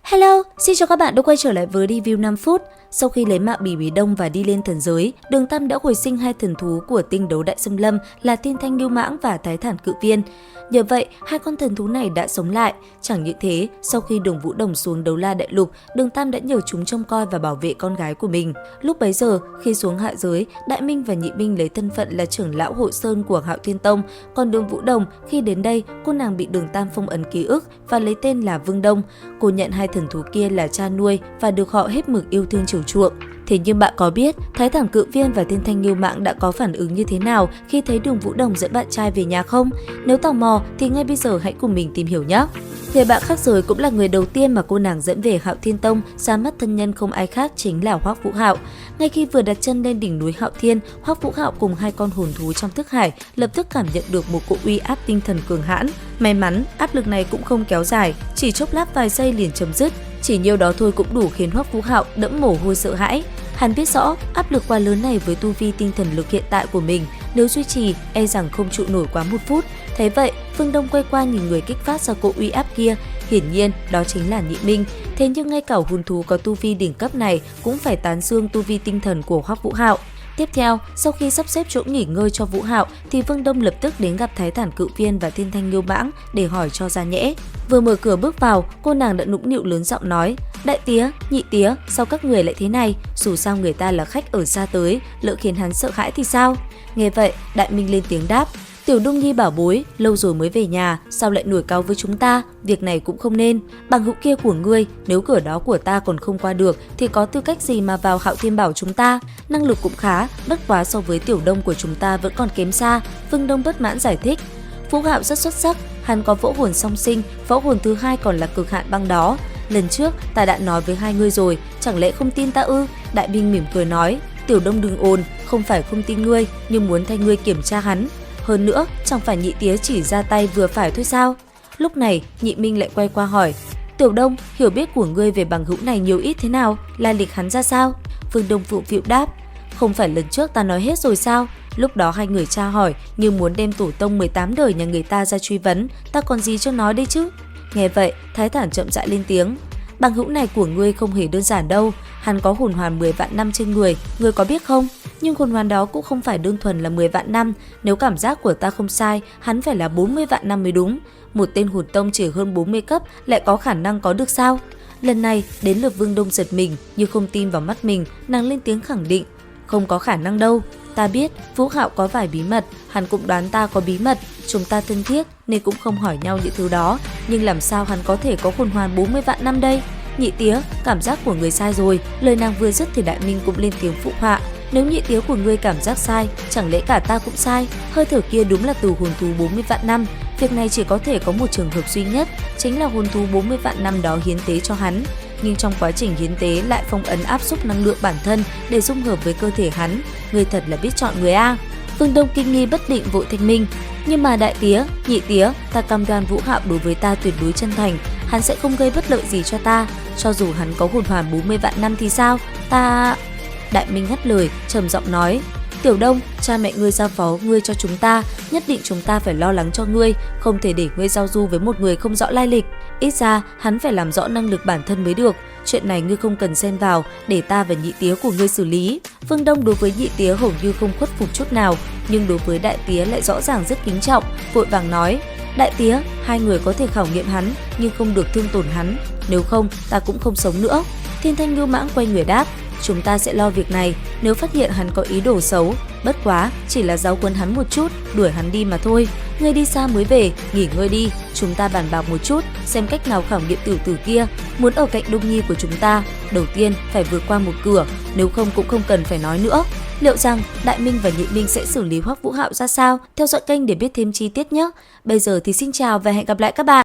Hello, xin chào các bạn đã quay trở lại với review 5 phút. Sau khi lấy mạng Bỉ Bí Đông và đi lên thần giới, Đường Tam đã hồi sinh hai thần thú của tinh đấu Đại Xâm Lâm là Thiên Thanh Ngưu Mãng và Thái Thản Cự Viên. Nhờ vậy, hai con thần thú này đã sống lại. Chẳng những thế, sau khi Đường Vũ Đồng xuống Đấu La Đại Lục, Đường Tam đã nhờ chúng trông coi và bảo vệ con gái của mình. Lúc bấy giờ, khi xuống hạ giới, Đại Minh và Nhị Minh lấy thân phận là trưởng lão hội sơn của Hạo Thiên Tông, còn Đường Vũ Đồng khi đến đây, cô nàng bị Đường Tam phong ấn ký ức và lấy tên là Vương Đông. Cô nhận hai thần thú kia là cha nuôi và được họ hết mực yêu thương chiều chuộng. Thế nhưng bạn có biết Thái Thản Cự Viên và Thiên Thanh Ngưu Mãng đã có phản ứng như thế nào khi thấy Đường Vũ Đồng dẫn bạn trai về nhà không? Nếu tò mò thì ngay bây giờ hãy cùng mình tìm hiểu nhé! Người bạn khác rồi cũng là người đầu tiên mà cô nàng dẫn về Hạo Thiên Tông, ra mắt thân nhân không ai khác chính là Hoắc Vũ Hạo. Ngay khi vừa đặt chân lên đỉnh núi Hạo Thiên, Hoắc Vũ Hạo cùng hai con hồn thú trong thức hải lập tức cảm nhận được một cỗ uy áp tinh thần cường hãn. May mắn, áp lực này cũng không kéo dài, chỉ chốc lát vài giây liền chấm dứt. Chỉ nhiêu đó thôi cũng đủ khiến Hoắc Vũ Hạo đẫm mồ hôi sợ hãi. Hắn biết rõ áp lực quá lớn này với tu vi tinh thần lực hiện tại của mình, nếu duy trì e rằng không trụ nổi quá 1 phút. Thấy vậy, Phương Đông quay qua nhìn người kích phát ra cỗ uy áp kia, hiển nhiên đó chính là Nhị Minh. Thế nhưng ngay cả hồn thú có tu vi đỉnh cấp này cũng phải tán dương tu vi tinh thần của Hoắc Vũ Hạo. Tiếp theo, sau khi sắp xếp chỗ nghỉ ngơi cho Vũ Hạo thì Vương Đông lập tức đến gặp Thái Thản Cự Viên và Thiên Thanh Ngưu Mãng để hỏi cho ra nhẽ. Vừa mở cửa bước vào, cô nàng đã nũng nịu lớn giọng nói: "Đại tía, nhị tía, sao các người lại thế này? Dù sao người ta là khách ở xa tới, lỡ khiến hắn sợ hãi thì sao?" Nghe vậy, Đại Minh lên tiếng đáp: "Tiểu Đông Nhi bảo bối, lâu rồi mới về nhà, sao lại nổi cáu với chúng ta, việc này cũng không nên. Bằng hữu kia của ngươi, nếu cửa đó của ta còn không qua được thì có tư cách gì mà vào Hạo Thiên Bảo chúng ta? Năng lực cũng khá, bất quá so với Tiểu Đông của chúng ta vẫn còn kém xa." Vương Đông bất mãn giải thích. Vũ Hạo rất xuất sắc, hắn có võ hồn song sinh, võ hồn thứ hai còn là cực hạn băng đó. Lần trước ta đã nói với hai ngươi rồi, chẳng lẽ không tin ta ư? Đại Minh mỉm cười nói: "Tiểu Đông đừng ồn, không phải không tin ngươi, nhưng muốn thay ngươi kiểm tra hắn. Hơn nữa, chẳng phải nhị tía chỉ ra tay vừa phải thôi sao?" Lúc này, Nhị Minh lại quay qua hỏi: "Tiểu Đông, hiểu biết của ngươi về bằng hữu này nhiều ít thế nào? Lai lịch hắn ra sao?" Vương Đông phụng phịu đáp: "Không phải lần trước ta nói hết rồi sao? Lúc đó hai người tra hỏi như muốn đem tổ tông 18 đời nhà người ta ra truy vấn, ta còn gì cho nói đây chứ?" Nghe vậy, Thái Thản chậm rãi lên tiếng: "Bằng hữu này của ngươi không hề đơn giản đâu, hắn có hồn hoàn 10 vạn năm trên người, ngươi có biết không? Nhưng hồn hoàn đó cũng không phải đơn thuần là 10 vạn năm, nếu cảm giác của ta không sai, hắn phải là 40 vạn năm mới đúng. Một tên hồn tông chỉ hơn 40 cấp lại có khả năng có được sao?" Lần này, đến lượt Vương Đông giật mình, nhưng không tin vào mắt mình, nàng lên tiếng khẳng định: "Không có khả năng đâu. Ta biết Vũ Hạo có vài bí mật, hắn cũng đoán ta có bí mật, chúng ta thân thiết nên cũng không hỏi nhau những thứ đó, nhưng làm sao hắn có thể có hồn hoàn 40 vạn năm đây? Nhị tía, cảm giác của người sai rồi." Lời nàng vừa dứt thì Đại Minh cũng lên tiếng phụ họa: "Nếu nhị tía của ngươi cảm giác sai, chẳng lẽ cả ta cũng sai? Hơi thở kia đúng là từ hồn thú 40 vạn năm, việc này chỉ có thể có một trường hợp duy nhất, chính là hồn thú 40 vạn năm đó hiến tế cho hắn. Nhưng trong quá trình hiến tế lại phong ấn áp xúc năng lượng bản thân để dung hợp với cơ thể hắn. Ngươi thật là biết chọn người a." Vương Đông kinh nghi bất định vội thanh minh: "Nhưng mà đại tía, nhị tía, ta cam đoan Vũ Hạo đối với ta tuyệt đối chân thành, hắn sẽ không gây bất lợi gì cho ta. Cho dù hắn có hồn hoàn 40 vạn năm thì sao? Ta..." Đại Minh ngắt lời, trầm giọng nói: "Tiểu Đông, cha mẹ ngươi giao phó ngươi cho chúng ta, nhất định chúng ta phải lo lắng cho ngươi, không thể để ngươi giao du với một người không rõ lai lịch. Ít ra hắn phải làm rõ năng lực bản thân mới được. Chuyện này ngươi không cần xen vào, để ta và nhị tía của ngươi xử lý." Vương Đông đối với nhị tía hầu như không khuất phục chút nào, nhưng đối với đại tía lại rõ ràng rất kính trọng, vội vàng nói: "Đại tía, hai người có thể khảo nghiệm hắn, nhưng không được thương tổn hắn, nếu không ta cũng không sống nữa." Thiên Thanh Ngưu Mãng quay người đáp: "Chúng ta sẽ lo việc này, nếu phát hiện hắn có ý đồ xấu, bất quá chỉ là giáo huấn hắn một chút, đuổi hắn đi mà thôi. Ngươi đi xa mới về, nghỉ ngơi đi, chúng ta bàn bạc một chút, xem cách nào khảo nghiệm tiểu tử kia. Muốn ở cạnh Đông Nhi của chúng ta, đầu tiên phải vượt qua một cửa, nếu không cũng không cần phải nói nữa." Liệu rằng Đại Minh và Nhị Minh sẽ xử lý Hoắc Vũ Hạo ra sao? Theo dõi kênh để biết thêm chi tiết nhé. Bây giờ thì xin chào và hẹn gặp lại các bạn.